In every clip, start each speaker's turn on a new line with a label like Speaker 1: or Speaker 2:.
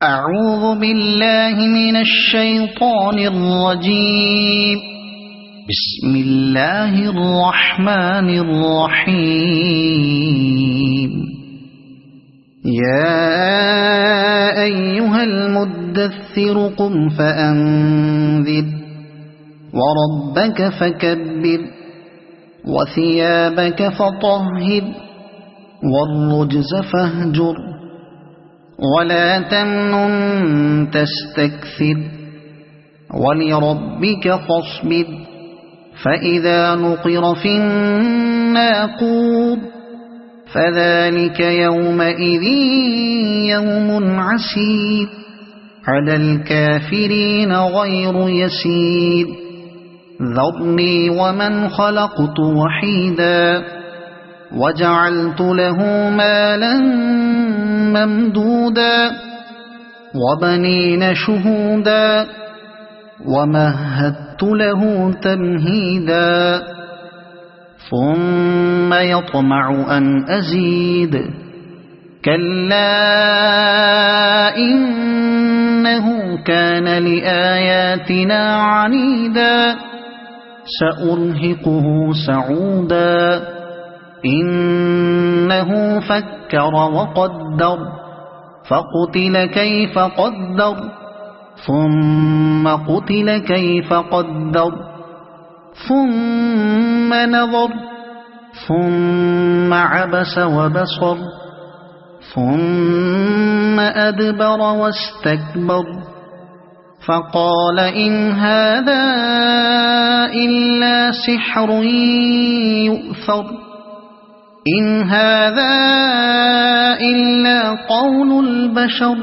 Speaker 1: أعوذ بالله من الشيطان الرجيم. بسم الله الرحمن الرحيم. يا أيها المدثر قم فأنذر وربك فكبر وثيابك فطهر والرجز فاهجر ولا تمنن تستكثر ولربك فاصبر فإذا نقر في الناقور فذلك يومئذ يوم عسير على الكافرين غير يسير. ذرني ومن خلقت وحيدا وجعلت له مالا ممدودا وبنين شهودا ومهدت له تمهيدا ثم يطمع أن أزيد كلا إنه كان لآياتنا عنيدا سأرهقه سعودا إنه فكر وقدر فقتل كيف قدر ثم قتل كيف قدر ثم نظر ثم عبس وبصر ثم أدبر واستكبر فقال إن هذا إلا سحر يؤثر إن هذا إلا قول البشر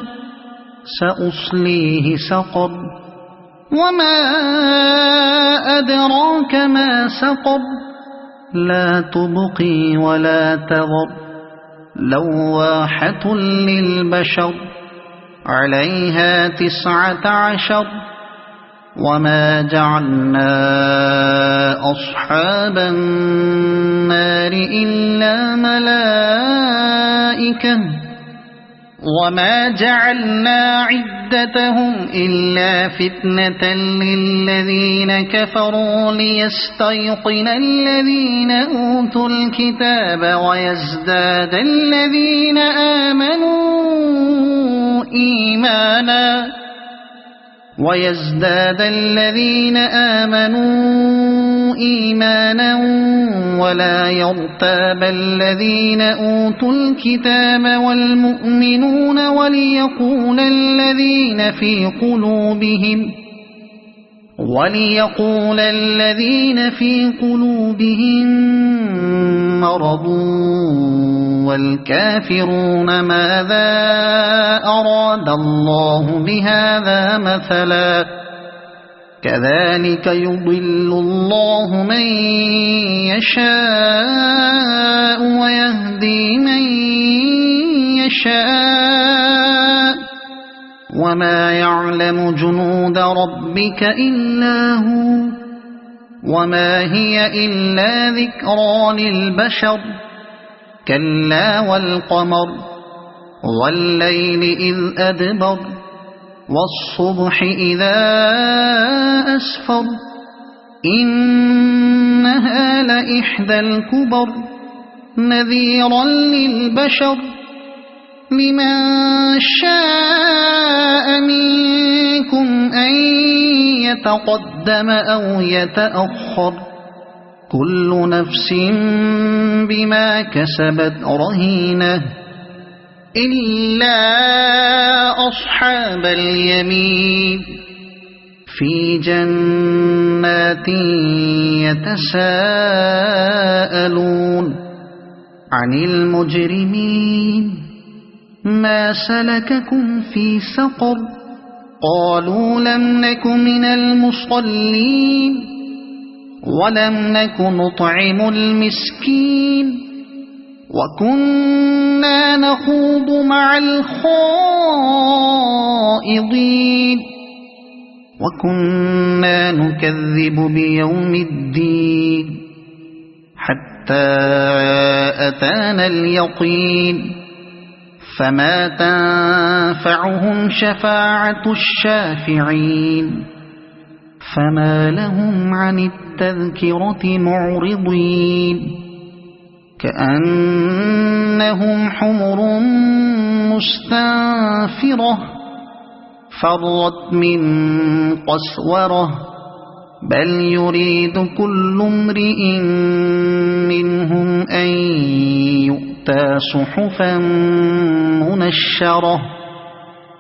Speaker 1: سأصليه سقر وما أدراك ما سقر لا تبقي ولا تذر لواحة للبشر عليها 19 وما جعلنا أصحاب النار إلا ملائكة وما جعلنا عدتهم إلا فتنة للذين كفروا ليستيقن الذين أوتوا الكتاب ويزداد الذين آمنوا إيمانا ولا يرتاب الذين أوتوا الكتاب والمؤمنون وليقول الذين في قلوبهم مرض والكافرون ماذا أراد الله بهذا مثلا كذلك يضل الله من يشاء ويهدي من يشاء وما يعلم جنود ربك إلا هو وما هي إلا ذكرى للبشر كلا والقمر والليل إذ أدبر والصبح إذا أسفر إنها لإحدى الكبر نذيرا للبشر لمن شاء منكم أن يتقدم أو يتأخر كل نفس بما كسبت رهينة إلا أصحاب اليمين في جنات يتساءلون عن المجرمين ما سلككم في سقر قالوا لم نك من المصلين ولم نك نطعم المسكين وكنا نخوض مع الخائضين وكنا نكذب بيوم الدين حتى أتانا اليقين فما تنفعهم شفاعة الشافعين فما لهم عن التذكرة معرضين كأنهم حمر مستنفرة فرت من قسورة بل يريد كل امرئ منهم أن يؤتى صحفا منشرة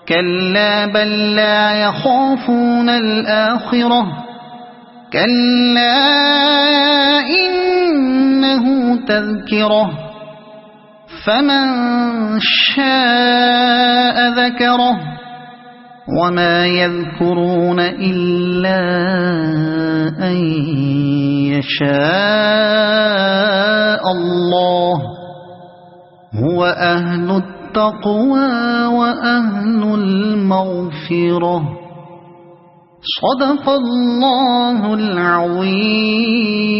Speaker 1: كلا بل لا يخافون الآخرة كلا إنه تذكرة فمن شاء ذكره وما يذكرون إلا أن يشاء الله هو أهل التقوى وأهل المغفرة صدق الله العظيم.